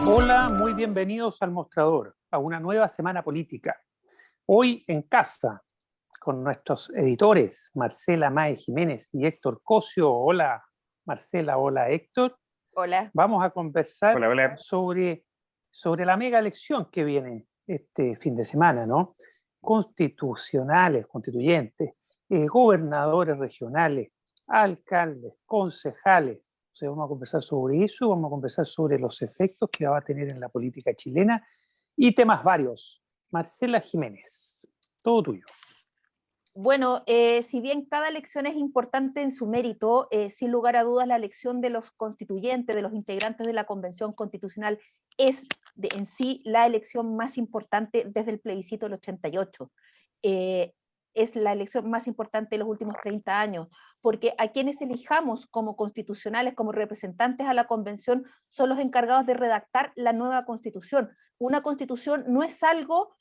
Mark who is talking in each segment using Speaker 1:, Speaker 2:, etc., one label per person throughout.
Speaker 1: Hola, muy bienvenidos al Mostrador, a una nueva semana política. Hoy en casa, con nuestros editores, Marcela Mae Jiménez y Héctor Cosio. Hola, Marcela, hola, Héctor.
Speaker 2: Hola.
Speaker 1: Vamos a conversar
Speaker 3: Hola, hola.
Speaker 1: sobre la mega elección que viene este fin de semana, ¿no? Constitucionales, constituyentes, gobernadores regionales, alcaldes, concejales. O sea, vamos a conversar sobre eso, vamos a conversar sobre los efectos que va a tener en la política chilena y temas varios. Marcela Jiménez, todo tuyo.
Speaker 2: Bueno, si bien cada elección es importante en su mérito, sin lugar a dudas la elección de los constituyentes, de los integrantes de la Convención Constitucional, es en sí la elección más importante desde el plebiscito del 88. Es la elección más importante de los últimos 30 años, porque a quienes elijamos como constitucionales, como representantes a la Convención, son los encargados de redactar la nueva Constitución. Una Constitución no es algo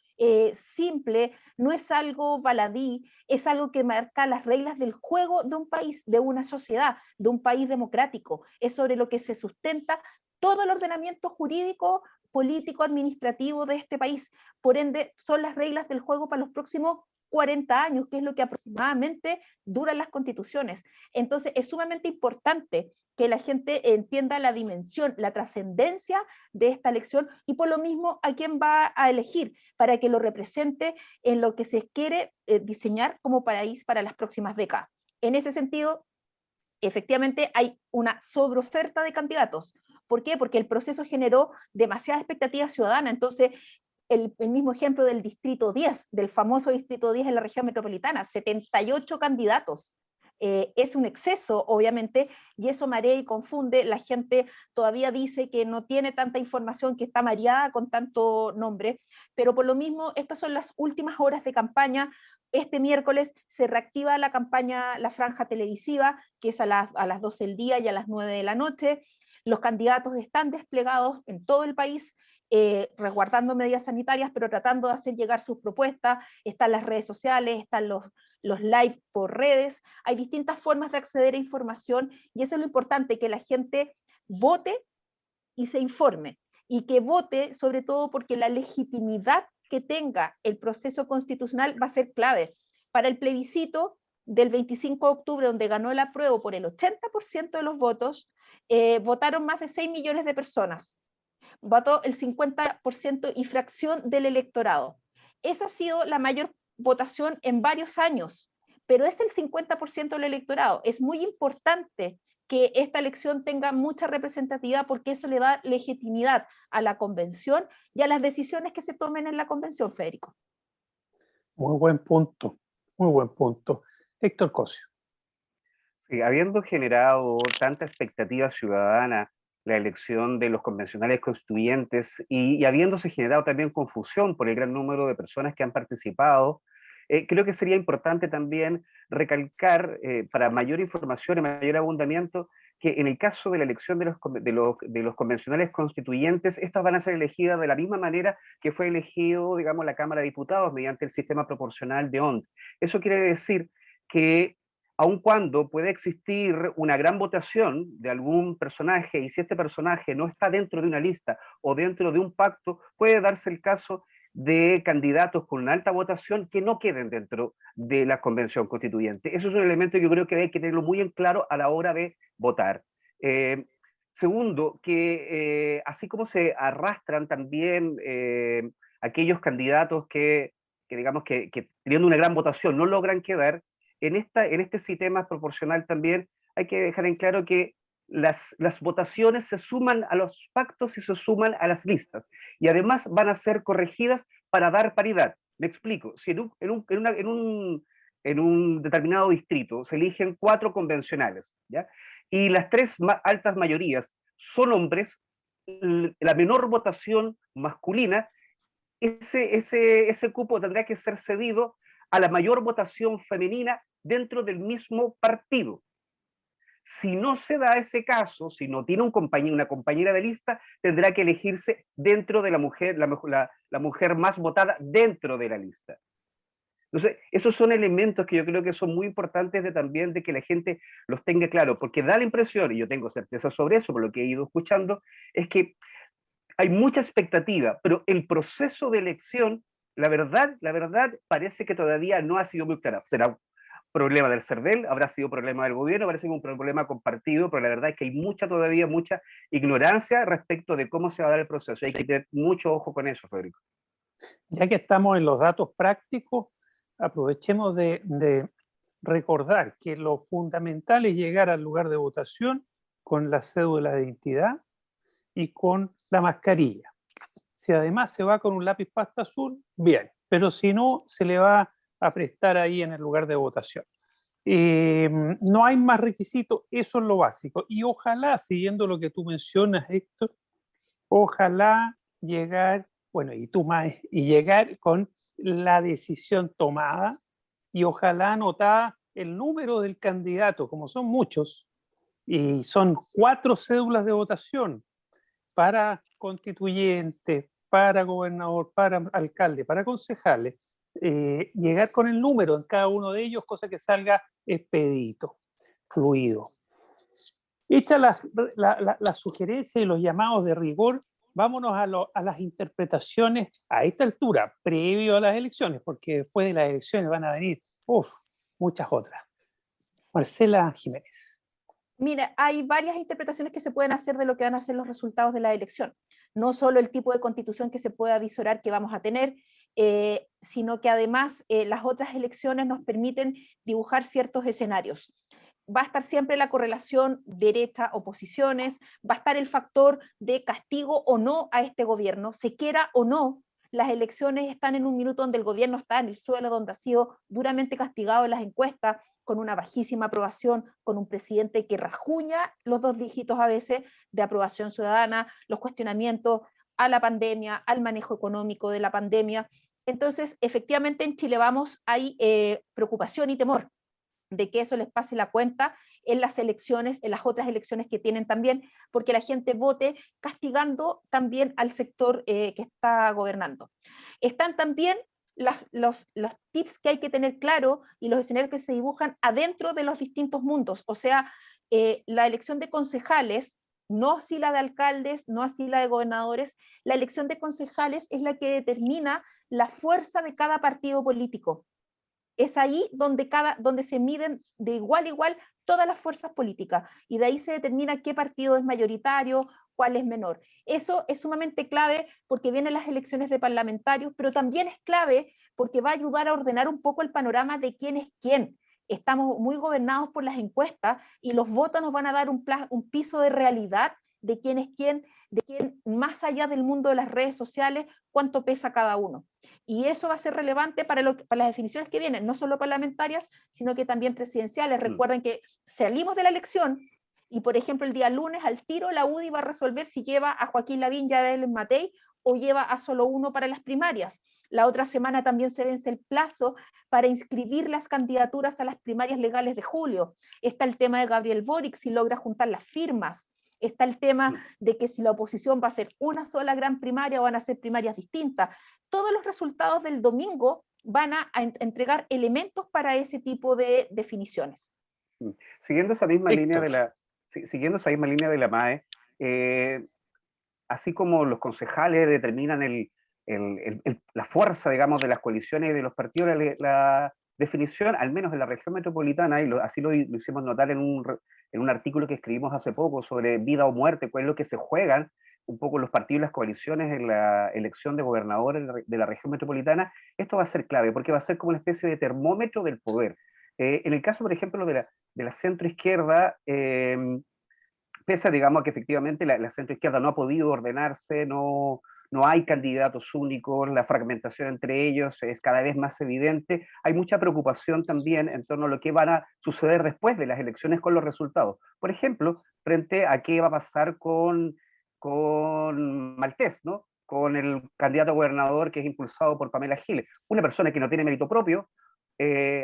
Speaker 2: simple, no es algo baladí, es algo que marca las reglas del juego de un país, de una sociedad, de un país democrático. Es sobre lo que se sustenta todo el ordenamiento jurídico, político, administrativo de este país. Por ende, son las reglas del juego para los próximos 40 años, que es lo que aproximadamente duran las constituciones. Entonces, es sumamente importante que la gente entienda la dimensión, la trascendencia de esta elección y por lo mismo a quién va a elegir para que lo represente en lo que se quiere diseñar como país para las próximas décadas. En ese sentido, efectivamente hay una sobreoferta de candidatos. ¿Por qué? Porque el proceso generó demasiada expectativa ciudadana. Entonces, el mismo ejemplo del distrito 10, del famoso distrito 10 en la región metropolitana, 78 candidatos. Es un exceso, obviamente, y eso marea y confunde. La gente todavía dice que no tiene tanta información, que está mareada con tanto nombre, pero por lo mismo, estas son las últimas horas de campaña. Este miércoles se reactiva la campaña, la franja televisiva, que es a las 12 del día y a las 9 de la noche. Los candidatos están desplegados en todo el país, resguardando medidas sanitarias, pero tratando de hacer llegar sus propuestas. Están las redes sociales, están los live por redes, hay distintas formas de acceder a información y eso es lo importante, que la gente vote y se informe, y que vote sobre todo porque la legitimidad que tenga el proceso constitucional va a ser clave. Para el plebiscito del 25 de octubre, donde ganó el apruebo por el 80% de los votos, votaron más de 6 millones de personas. Votó el 50% y fracción del electorado. Esa ha sido la mayor votación en varios años, pero es el 50% del electorado. Es muy importante que esta elección tenga mucha representatividad porque eso le da legitimidad a la convención y a las decisiones que se tomen en la convención, Federico.
Speaker 1: Muy buen punto, muy buen punto. Héctor Cosio.
Speaker 3: Sí, habiendo generado tanta expectativa ciudadana la elección de los convencionales constituyentes y habiéndose generado también confusión por el gran número de personas que han participado, creo que sería importante también recalcar, para mayor información y mayor abundamiento, que en el caso de la elección de los convencionales constituyentes, estas van a ser elegidas de la misma manera que fue elegido, digamos, la Cámara de Diputados mediante el sistema proporcional de Hont. Eso quiere decir que aun cuando puede existir una gran votación de algún personaje, y si este personaje no está dentro de una lista o dentro de un pacto, puede darse el caso de candidatos con una alta votación que no queden dentro de la convención constituyente. Eso es un elemento que yo creo que hay que tenerlo muy en claro a la hora de votar. Eh, Segundo, que así como se arrastran también aquellos candidatos que digamos que teniendo una gran votación no logran quedar, en este sistema proporcional también hay que dejar en claro que las votaciones se suman a los pactos y se suman a las listas. Y además van a ser corregidas para dar paridad. Me explico. Si en un determinado distrito se eligen 4 convencionales, ¿ya? Y las 3 altas mayorías son hombres, la menor votación masculina, ese cupo tendrá que ser cedido a la mayor votación femenina dentro del mismo partido. Si no se da ese caso, si no tiene una compañera de lista, tendrá que elegirse dentro de la mujer más votada dentro de la lista. Entonces, esos son elementos que yo creo que son muy importantes también de que la gente los tenga claro, porque da la impresión, y yo tengo certeza sobre eso por lo que he ido escuchando, es que hay mucha expectativa, pero el proceso de elección, la verdad, parece que todavía no ha sido muy clara. Será problema del CERVEL, habrá sido problema del gobierno, parece que un problema compartido, pero la verdad es que hay todavía mucha ignorancia respecto de cómo se va a dar el proceso. Hay que tener mucho ojo con eso, Federico.
Speaker 1: Ya que estamos en los datos prácticos, aprovechemos de recordar que lo fundamental es llegar al lugar de votación con la cédula de identidad y con la mascarilla. Si además se va con un lápiz pasta azul, bien, pero si no, se le va a prestar ahí en el lugar de votación. No hay más requisitos, eso es lo básico. Y ojalá, siguiendo lo que tú mencionas, Héctor, ojalá llegar, bueno, y tú más, y llegar con la decisión tomada y ojalá anotada el número del candidato, como son muchos, y son 4 cédulas de votación para constituyente, para gobernador, para alcalde, para concejales, llegar con el número en cada uno de ellos, cosa que salga expedito, fluido. Hecha la sugerencia y los llamados de rigor, vámonos a las interpretaciones a esta altura, previo a las elecciones, porque después de las elecciones van a venir muchas otras. Marcela Jiménez.
Speaker 2: Mira, hay varias interpretaciones que se pueden hacer de lo que van a ser los resultados de la elección. No solo el tipo de constitución que se pueda visorar que vamos a tener, sino que además las otras elecciones nos permiten dibujar ciertos escenarios. Va a estar siempre la correlación derecha-oposiciones, va a estar el factor de castigo o no a este gobierno, se quiera o no. Las elecciones están en un minuto donde el gobierno está en el suelo, donde ha sido duramente castigado en las encuestas, con una bajísima aprobación, con un presidente que rajuña los 2 dígitos a veces de aprobación ciudadana, los cuestionamientos a la pandemia, al manejo económico de la pandemia. Entonces, efectivamente en Chile hay preocupación y temor de que eso les pase la cuenta en las elecciones, en las otras elecciones que tienen también, porque la gente vote castigando también al sector que está gobernando. Están también los tips que hay que tener claro y los escenarios que se dibujan adentro de los distintos mundos, o sea, la elección de concejales, no así la de alcaldes, no así la de gobernadores, la elección de concejales es la que determina la fuerza de cada partido político. Es ahí donde se miden de igual a igual todas las fuerzas políticas y de ahí se determina qué partido es mayoritario, cuál es menor. Eso es sumamente clave porque vienen las elecciones de parlamentarios, pero también es clave porque va a ayudar a ordenar un poco el panorama de quién es quién. Estamos muy gobernados por las encuestas y los votos nos van a dar un piso de realidad de quién es quién, de quién más allá del mundo de las redes sociales, cuánto pesa cada uno. Y eso va a ser relevante para las definiciones que vienen, no solo parlamentarias, sino que también presidenciales. Recuerden que salimos de la elección y, por ejemplo, el día lunes al tiro la UDI va a resolver si lleva a Joaquín Lavín y a Belén Matei o lleva a solo uno para las primarias. La otra semana también se vence el plazo para inscribir las candidaturas a las primarias legales de julio. Está el tema de Gabriel Boric, si logra juntar las firmas. Está el tema de que si la oposición va a ser una sola gran primaria o van a ser primarias distintas. Todos los resultados del domingo van a entregar elementos para ese tipo de definiciones.
Speaker 3: Siguiendo esa misma línea de la MAE, así como los concejales determinan la fuerza, digamos, de las coaliciones y de los partidos, la definición, al menos en la región metropolitana, y así lo hicimos notar en un artículo que escribimos hace poco sobre vida o muerte, cuál es lo que se juegan un poco los partidos y las coaliciones en la elección de gobernadores de la región metropolitana. Esto va a ser clave, porque va a ser como una especie de termómetro del poder. En el caso, por ejemplo, de la centroizquierda, pese, digamos, a que efectivamente la centroizquierda no ha podido ordenarse, no hay candidatos únicos, la fragmentación entre ellos es cada vez más evidente, hay mucha preocupación también en torno a lo que van a suceder después de las elecciones con los resultados. Por ejemplo, frente a qué va a pasar con Maltés, ¿no? Con el candidato a gobernador que es impulsado por Pamela Giles, una persona que no tiene mérito propio,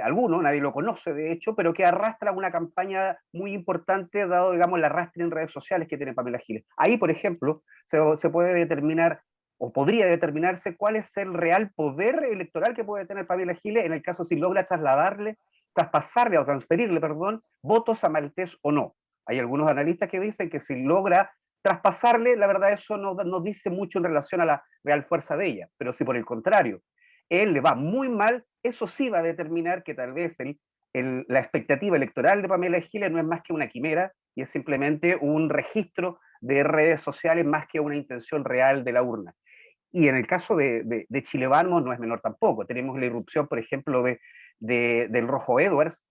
Speaker 3: alguno, nadie lo conoce de hecho, pero que arrastra una campaña muy importante dado, digamos, el arrastre en redes sociales que tiene Pamela Giles. Ahí, por ejemplo, se puede determinar, o podría determinarse, cuál es el real poder electoral que puede tener Pamela Giles en el caso si logra traspasarle o transferirle, perdón, votos a Maltés o no. Hay algunos analistas que dicen que si logra traspasarle, la verdad, eso no dice mucho en relación a la real fuerza de ella, pero si por el contrario, él le va muy mal, eso sí va a determinar que tal vez la expectativa electoral de Pamela Giles no es más que una quimera y es simplemente un registro de redes sociales más que una intención real de la urna. Y en el caso de Chile Vamos no es menor tampoco. Tenemos la irrupción, por ejemplo, del Rojo Edwards,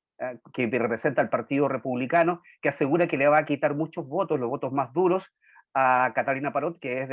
Speaker 3: que representa al Partido Republicano, que asegura que le va a quitar muchos votos, los votos más duros, a Catalina Parot, que es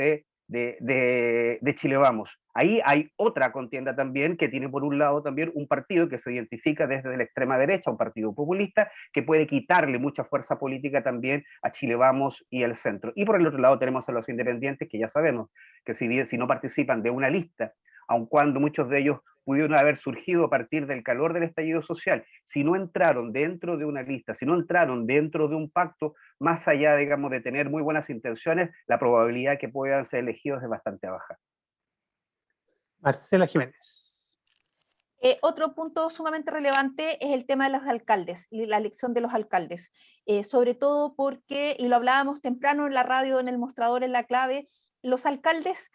Speaker 3: de Chile Vamos. Ahí hay otra contienda también, que tiene por un lado también un partido que se identifica desde la extrema derecha, un partido populista, que puede quitarle mucha fuerza política también a Chile Vamos y al centro. Y por el otro lado tenemos a los independientes, que ya sabemos que si no participan de una lista, aun cuando muchos de ellos pudieron haber surgido a partir del calor del estallido social, si no entraron dentro de una lista, si no entraron dentro de un pacto, más allá, digamos, de tener muy buenas intenciones, la probabilidad que puedan ser elegidos es bastante baja.
Speaker 1: Marcela Jiménez.
Speaker 2: Otro punto sumamente relevante es el tema de los alcaldes y la elección de los alcaldes, sobre todo porque, y lo hablábamos temprano en la radio, en el mostrador, en la clave, los alcaldes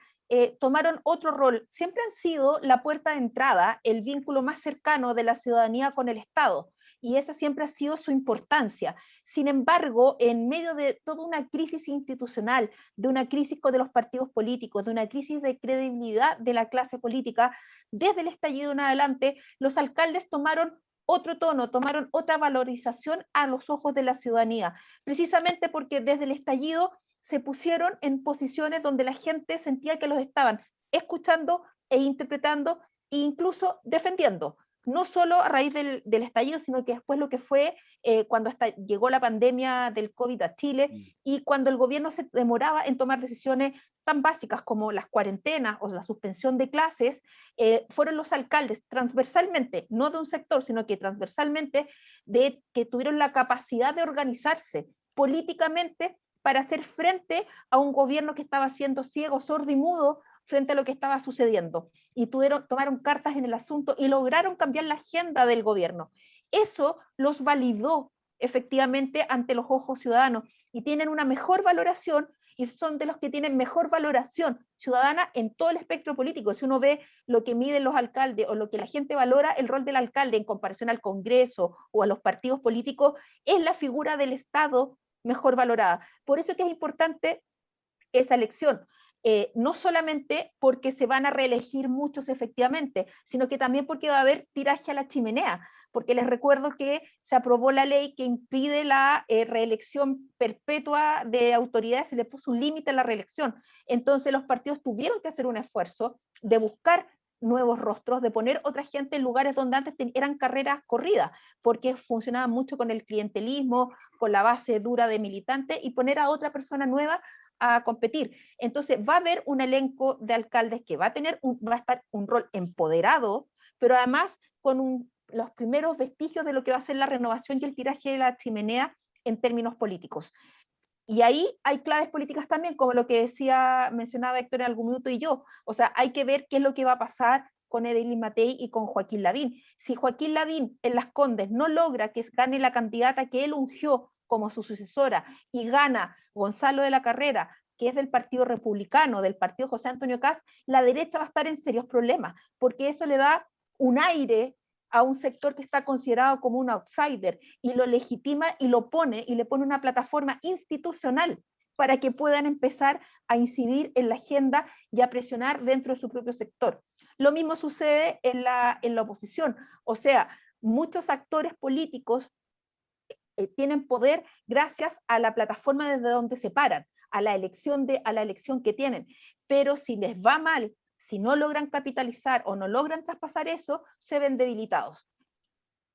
Speaker 2: tomaron otro rol, siempre han sido la puerta de entrada, el vínculo más cercano de la ciudadanía con el Estado, y esa siempre ha sido su importancia. Sin embargo, en medio de toda una crisis institucional, de una crisis de los partidos políticos, de una crisis de credibilidad de la clase política, desde el estallido en adelante, los alcaldes tomaron otro tono, tomaron otra valorización a los ojos de la ciudadanía, precisamente porque desde el estallido se pusieron en posiciones donde la gente sentía que los estaban escuchando e interpretando e incluso defendiendo, no solo a raíz del estallido, sino que después lo que fue cuando llegó la pandemia del COVID a Chile y cuando el gobierno se demoraba en tomar decisiones tan básicas como las cuarentenas o la suspensión de clases, fueron los alcaldes transversalmente, no de un sector, sino que transversalmente, que tuvieron la capacidad de organizarse políticamente para hacer frente a un gobierno que estaba siendo ciego, sordo y mudo frente a lo que estaba sucediendo. Y tomaron cartas en el asunto y lograron cambiar la agenda del gobierno. Eso los validó efectivamente ante los ojos ciudadanos y tienen una mejor valoración y son de los que tienen mejor valoración ciudadana en todo el espectro político. Si uno ve lo que miden los alcaldes o lo que la gente valora, el rol del alcalde en comparación al Congreso o a los partidos políticos, es la figura del Estado mejor valorada. Por eso es que es importante esa elección. No solamente porque se van a reelegir muchos efectivamente, sino que también porque va a haber tiraje a la chimenea, porque les recuerdo que se aprobó la ley que impide la reelección perpetua de autoridades, se le puso un límite a la reelección. Entonces los partidos tuvieron que hacer un esfuerzo de buscar nuevos rostros, de poner otra gente en lugares donde antes eran carreras corridas, porque funcionaba mucho con el clientelismo, con la base dura de militantes, y poner a otra persona nueva a competir. Entonces va a haber un elenco de alcaldes que va a estar un rol empoderado, pero además con los primeros vestigios de lo que va a ser la renovación y el tiraje de la chimenea en términos políticos. Y ahí hay claves políticas también, como lo que mencionaba Héctor en algún minuto y yo. O sea, hay que ver qué es lo que va a pasar con Evelyn Matei y con Joaquín Lavín. Si Joaquín Lavín en Las Condes no logra que gane la candidata que él ungió como su sucesora y gana Gonzalo de la Carrera, que es del Partido Republicano, del Partido José Antonio Kast, la derecha va a estar en serios problemas, porque eso le da un aire a un sector que está considerado como un outsider y lo legitima y lo pone y le pone una plataforma institucional para que puedan empezar a incidir en la agenda y a presionar dentro de su propio sector. Lo mismo sucede en la oposición, o sea, muchos actores políticos tienen poder gracias a la plataforma desde donde se paran, a la elección que tienen, pero si les va mal, si no logran capitalizar o no logran traspasar eso, se ven debilitados.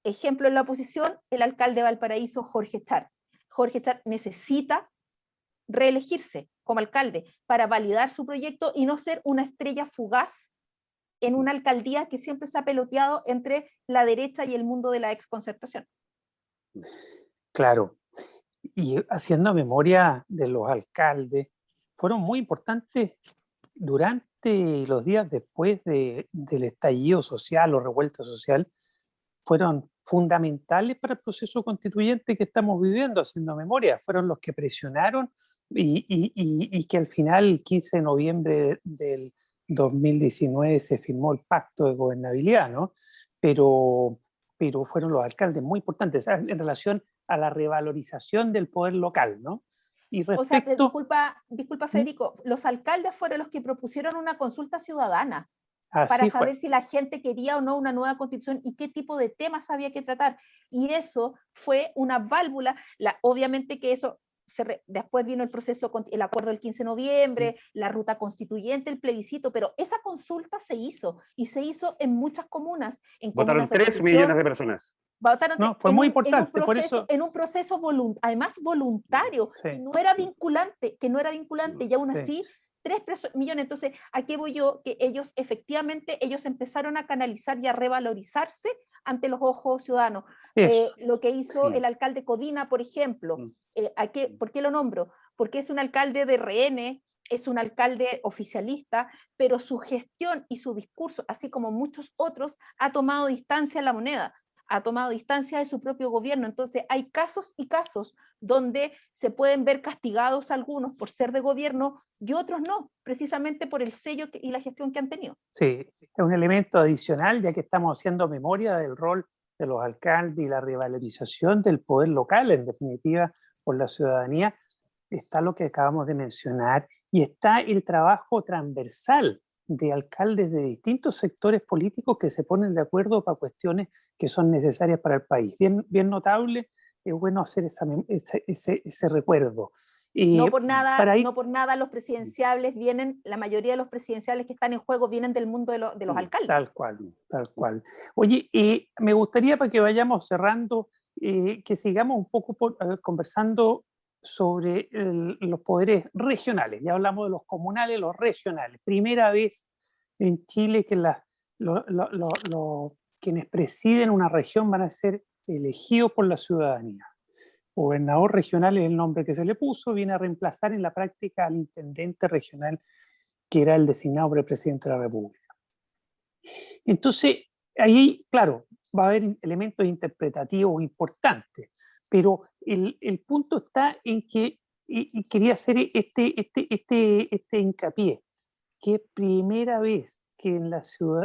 Speaker 2: Ejemplo en la oposición, el alcalde de Valparaíso, Jorge Char. Jorge Char necesita reelegirse como alcalde para validar su proyecto y no ser una estrella fugaz en una alcaldía que siempre se ha peloteado entre la derecha y el mundo de la exconcertación.
Speaker 1: Claro, y haciendo memoria de los alcaldes, fueron muy importantes durante los días después del estallido social o revuelta social, fueron fundamentales para el proceso constituyente que estamos viviendo, haciendo memoria. Fueron los que presionaron y que al final, el 15 de noviembre del 2019, se firmó el pacto de gobernabilidad, ¿no? Pero fueron los alcaldes muy importantes, ¿sabes?, en relación a la revalorización del poder local, ¿no? Y
Speaker 2: O sea,
Speaker 1: respecto...
Speaker 2: disculpa
Speaker 1: ¿Mm?
Speaker 2: Federico, los alcaldes fueron los que propusieron una consulta ciudadana para
Speaker 1: Así fue.
Speaker 2: saber si la gente quería o no una nueva constitución y qué tipo de temas había que tratar. Y eso fue una válvula, obviamente que eso, después vino el proceso, el acuerdo del 15 de noviembre, la ruta constituyente, el plebiscito, pero esa consulta se hizo, y se hizo en muchas comunas, en
Speaker 3: Votaron
Speaker 2: comunas de
Speaker 3: 3 millones
Speaker 2: oposición.
Speaker 3: de personas.
Speaker 2: Votaron
Speaker 1: No, fue muy importante, por
Speaker 2: proceso,
Speaker 1: eso...
Speaker 2: además voluntario,
Speaker 1: Sí,
Speaker 2: que no era vinculante, y aún
Speaker 1: sí,
Speaker 2: así 3 millones. Entonces, ¿a qué voy yo? Que ellos efectivamente, ellos empezaron a canalizar y a revalorizarse ante los ojos ciudadanos.
Speaker 1: eso.
Speaker 2: Lo que hizo el alcalde Codina, por ejemplo, ¿por qué lo nombro? Porque es un alcalde de RN, es un alcalde oficialista, pero su gestión y su discurso, así como muchos otros, ha tomado distancia a la moneda, ha tomado distancia de su propio gobierno. Entonces hay casos y casos donde se pueden ver castigados algunos por ser de gobierno y otros no, precisamente por el sello y la gestión que han tenido.
Speaker 1: Sí, es un elemento adicional, ya que estamos haciendo memoria del rol de los alcaldes y la revalorización del poder local, en definitiva, por la ciudadanía. Está lo que acabamos de mencionar y está el trabajo transversal de alcaldes de distintos sectores políticos que se ponen de acuerdo para cuestiones que son necesarias para el país. Bien, bien notable, es bueno hacer ese recuerdo.
Speaker 2: No
Speaker 1: Para ir,
Speaker 2: por nada los presidenciables vienen, la mayoría de los presidenciales que están en juego vienen del mundo de los alcaldes.
Speaker 1: tal cual, tal cual. Oye, me gustaría, para que vayamos cerrando, que sigamos un poco conversando sobre los poderes regionales. Ya hablamos de los comunales, los regionales. Primera vez en Chile que quienes presiden una región van a ser elegidos por la ciudadanía. Gobernador regional es el nombre que se le puso, viene a reemplazar en la práctica al intendente regional, que era el designado por el presidente de la República. Entonces, ahí, claro, va a haber elementos interpretativos importantes, pero el punto está en que, y quería hacer este hincapié, que es primera vez que,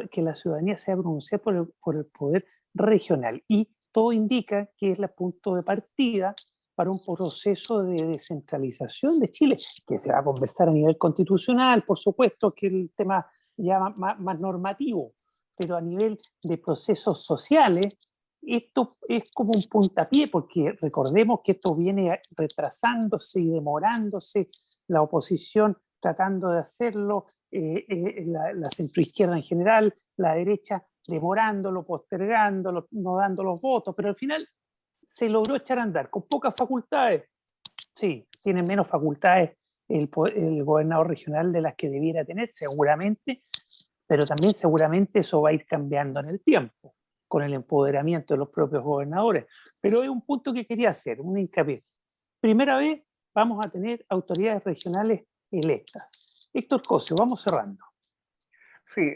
Speaker 1: que la ciudadanía se ha pronunciado por el poder regional, y todo indica que es el punto de partida para un proceso de descentralización de Chile, que se va a conversar a nivel constitucional, por supuesto, que es el tema ya más normativo, pero a nivel de procesos sociales, esto es como un puntapié, porque recordemos que esto viene retrasándose y demorándose, la oposición tratando de hacerlo, la centroizquierda en general, la derecha demorándolo, postergándolo, no dando los votos, pero al final se logró echar a andar con pocas facultades. Sí, tiene menos facultades el gobernador regional de las que debiera tener, seguramente, pero también seguramente eso va a ir cambiando en el tiempo, con el empoderamiento de los propios gobernadores. Pero es un punto que quería hacer, un hincapié. Primera vez vamos a tener autoridades regionales electas. Héctor Cosio, vamos cerrando.
Speaker 3: Sí,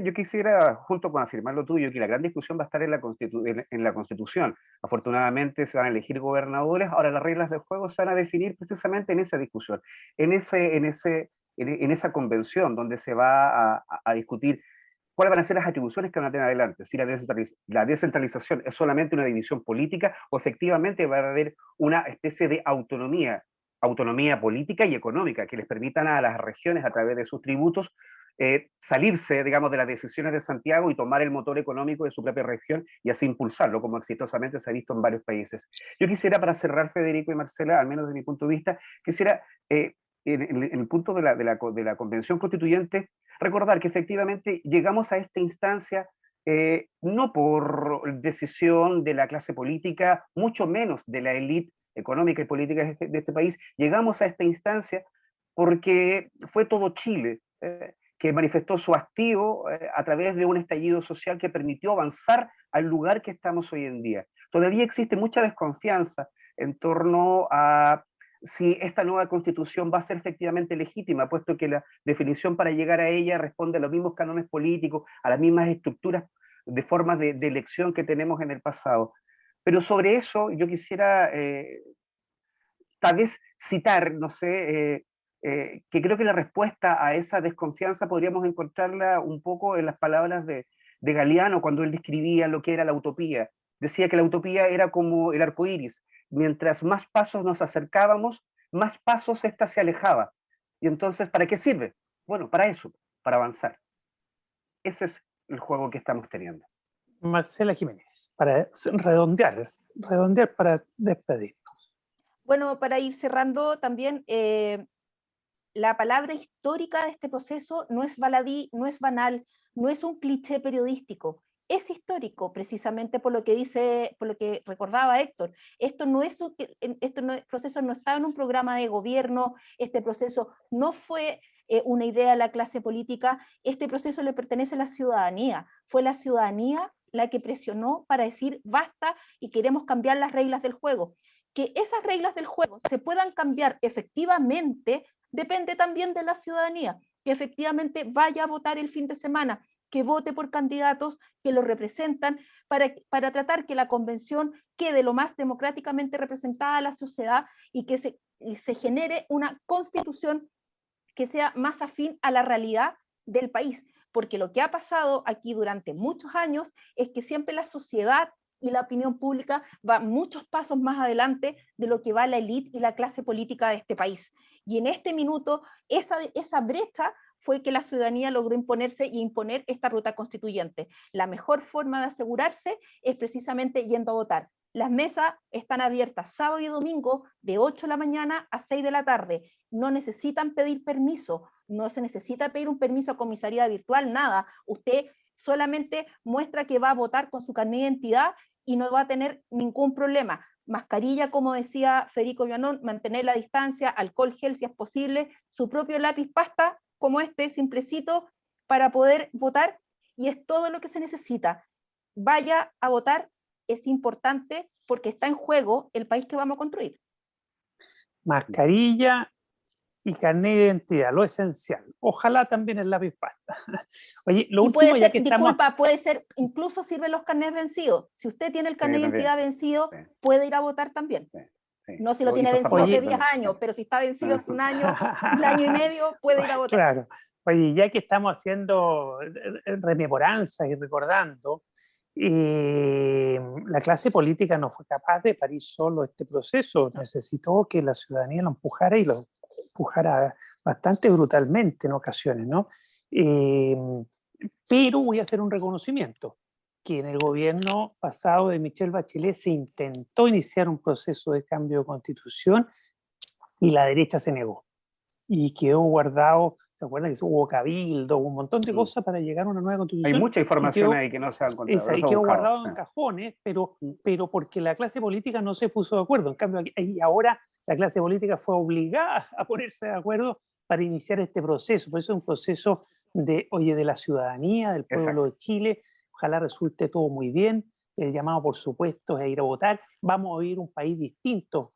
Speaker 3: yo quisiera, junto con afirmar lo tuyo, que la gran discusión va a estar en la Constitución. Afortunadamente se van a elegir gobernadores, ahora las reglas del juego se van a definir precisamente en esa discusión, en esa convención donde se va a discutir cuáles van a ser las atribuciones que van a tener adelante, si la descentralización es solamente una división política o efectivamente va a haber una especie de autonomía política y económica que les permitan a las regiones, a través de sus tributos, salirse, digamos, de las decisiones de Santiago y tomar el motor económico de su propia región y así impulsarlo, como exitosamente se ha visto en varios países. Yo quisiera, para cerrar, Federico y Marcela, al menos desde mi punto de vista, quisiera, en el punto de la Convención Constituyente, recordar que efectivamente llegamos a esta instancia no por decisión de la clase política, mucho menos de la élite económica y política de este país, llegamos a esta instancia porque fue todo Chile que manifestó su hastío a través de un estallido social que permitió avanzar al lugar que estamos hoy en día. Todavía existe mucha desconfianza en torno a si esta nueva constitución va a ser efectivamente legítima, puesto que la definición para llegar a ella responde a los mismos cánones políticos, a las mismas estructuras de formas de elección que tenemos en el pasado. Pero sobre eso yo quisiera tal vez citar, no sé, que creo que la respuesta a esa desconfianza podríamos encontrarla un poco en las palabras de Galeano cuando él describía lo que era la utopía. Decía que la utopía era como el arco iris. Mientras más pasos nos acercábamos, más pasos ésta se alejaba. Y entonces, ¿para qué sirve? Bueno, para eso, para avanzar. Ese es el juego que estamos teniendo.
Speaker 1: Marcela Jiménez, para redondear para despedir.
Speaker 2: Bueno, para ir cerrando también, la palabra histórica de este proceso no es baladí, no es banal, no es un cliché periodístico, es histórico, precisamente por lo que dice, por lo que recordaba Héctor. Esto no es el proceso no estaba en un programa de gobierno, este proceso no fue una idea de la clase política, este proceso le pertenece a la ciudadanía, fue la ciudadanía la que presionó para decir basta y queremos cambiar las reglas del juego. Que esas reglas del juego se puedan cambiar efectivamente depende también de la ciudadanía, que efectivamente vaya a votar el fin de semana, que vote por candidatos que lo representan para tratar que la convención quede lo más democráticamente representada a la sociedad y que se genere una constitución que sea más afín a la realidad del país. Porque lo que ha pasado aquí durante muchos años es que siempre la sociedad y la opinión pública va muchos pasos más adelante de lo que va la élite y la clase política de este país. Y en este minuto, esa brecha fue que la ciudadanía logró imponerse y imponer esta ruta constituyente. La mejor forma de asegurarse es precisamente yendo a votar. Las mesas están abiertas sábado y domingo de 8 de la mañana a 6 de la tarde. No necesitan pedir permiso, no se necesita pedir un permiso a comisaría virtual, nada. Usted solamente muestra que va a votar con su carnet de identidad y no va a tener ningún problema. Mascarilla, como decía Federico Vianón, mantener la distancia, alcohol gel si es posible, su propio lápiz pasta, como este, simplecito, para poder votar, y es todo lo que se necesita. Vaya a votar, es importante porque está en juego el país que vamos a construir.
Speaker 1: Mascarilla y carnet de identidad, lo esencial. Ojalá también el lápiz pasta. Oye, lo
Speaker 2: y
Speaker 1: último,
Speaker 2: puede ser,
Speaker 1: ya que
Speaker 2: disculpa,
Speaker 1: estamos...
Speaker 2: puede ser, incluso sirven los carnets vencidos. Si usted tiene el carnet de identidad vencido,
Speaker 3: Sí.
Speaker 2: puede ir a votar también.
Speaker 3: Sí.
Speaker 2: No si lo tiene vencido hace 10 años, pero si está vencido hace un año y medio, puede ir a votar.
Speaker 1: Claro. Oye, ya que estamos haciendo rememoranzas y recordando, la clase política no fue capaz de parir solo este proceso, necesitó que la ciudadanía lo empujara y lo empujara bastante brutalmente en ocasiones, ¿no? Pero voy a hacer un reconocimiento, que en el gobierno pasado de Michelle Bachelet se intentó iniciar un proceso de cambio de constitución y la derecha se negó y quedó guardado. ¿Se acuerdan que hubo cabildo, hubo un montón de cosas para llegar a una nueva constitución?
Speaker 3: Hay mucha información ahí que no se ha encontrado.
Speaker 1: Y quedó guardado en cajones, pero porque la clase política no se puso de acuerdo. En cambio, ahora la clase política fue obligada a ponerse de acuerdo para iniciar este proceso. Por eso es un proceso de la ciudadanía, del pueblo de Chile. Ojalá resulte todo muy bien. El llamado, por supuesto, es a ir a votar. Vamos a vivir un país distinto.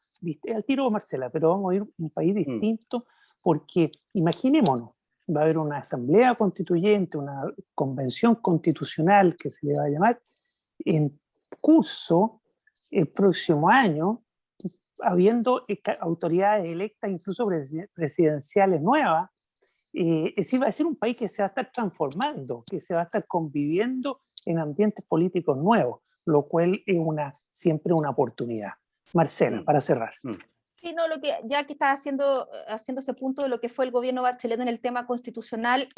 Speaker 1: Al tiro, Marcela, pero vamos a vivir un país distinto. Porque imaginémonos, va a haber una asamblea constituyente, una convención constitucional que se le va a llamar, en curso el próximo año, habiendo autoridades electas, incluso presidenciales nuevas. Es decir, va a ser un país que se va a estar transformando, que se va a estar conviviendo en ambientes políticos nuevos, lo cual es siempre una oportunidad. Marcela, para cerrar.
Speaker 2: Sí, no, ya que está haciendo ese punto de lo que fue el gobierno Bachelet en el tema constitucional,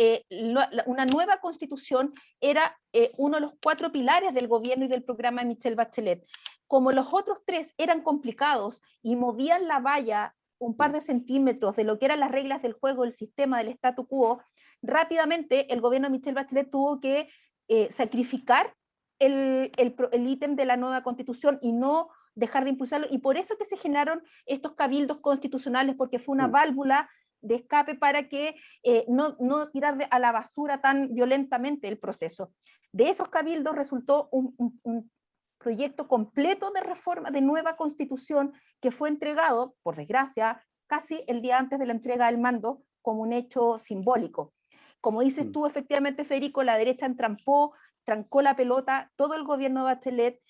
Speaker 2: una nueva constitución era uno de los 4 pilares del gobierno y del programa de Michelle Bachelet. Como los otros 3 eran complicados y movían la valla un par de centímetros de lo que eran las reglas del juego, el sistema del statu quo, rápidamente el gobierno de Michelle Bachelet tuvo que sacrificar el ítem de la nueva constitución y no dejar de impulsarlo, y por eso que se generaron estos cabildos constitucionales, porque fue una válvula de escape para que no tirar a la basura tan violentamente el proceso. De esos cabildos resultó un proyecto completo de reforma, de nueva constitución, que fue entregado, por desgracia, casi el día antes de la entrega del mando, como un hecho simbólico. Como dices tú, efectivamente, Federico, la derecha trancó la pelota, todo el gobierno de Bachelet,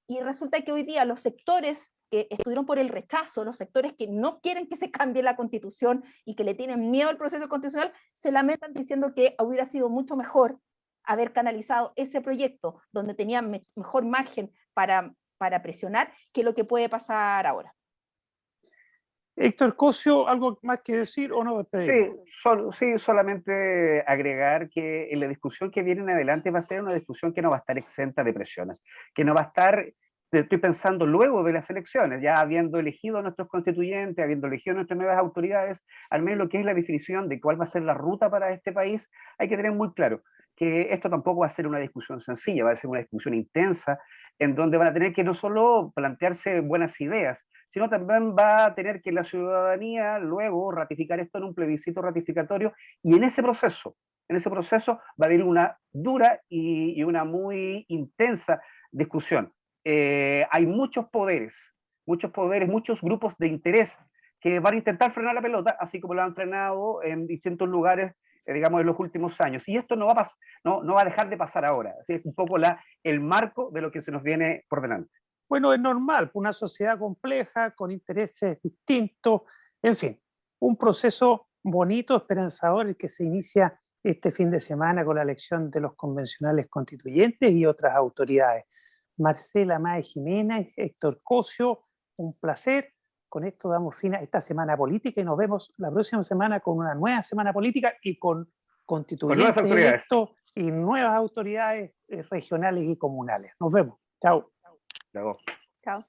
Speaker 2: y resulta que hoy día los sectores que estuvieron por el rechazo, los sectores que no quieren que se cambie la Constitución y que le tienen miedo al proceso constitucional, se lamentan diciendo que hubiera sido mucho mejor haber canalizado ese proyecto donde tenía mejor margen para presionar que lo que puede pasar ahora.
Speaker 1: Héctor Cosio, ¿algo más que decir o no?
Speaker 3: Sí, solamente agregar que en la discusión que viene en adelante va a ser una discusión que no va a estar exenta de presiones, que no va a estar, estoy pensando luego de las elecciones, ya habiendo elegido a nuestros constituyentes, habiendo elegido a nuestras nuevas autoridades, al menos lo que es la definición de cuál va a ser la ruta para este país, hay que tener muy claro que esto tampoco va a ser una discusión sencilla, va a ser una discusión intensa, en donde van a tener que no solo plantearse buenas ideas, sino también va a tener que la ciudadanía luego ratificar esto en un plebiscito ratificatorio, y en ese proceso va a haber una dura y una muy intensa discusión. Hay muchos poderes, muchos grupos de interés que van a intentar frenar la pelota, así como lo han frenado en distintos lugares, digamos, en los últimos años. Y esto no va a dejar de pasar ahora. Así es un poco el marco de lo que se nos viene por delante.
Speaker 1: Bueno, es normal, una sociedad compleja, con intereses distintos, en fin, un proceso bonito, esperanzador, el que se inicia este fin de semana con la elección de los convencionales constituyentes y otras autoridades. Marcela Mae Jiménez, Héctor Cosio, un placer. Con esto damos fin a esta semana política y nos vemos la próxima semana con una nueva semana política y con constituyentes electos y nuevas autoridades regionales y comunales. Nos vemos. Chao.
Speaker 3: Chao.
Speaker 2: Chao.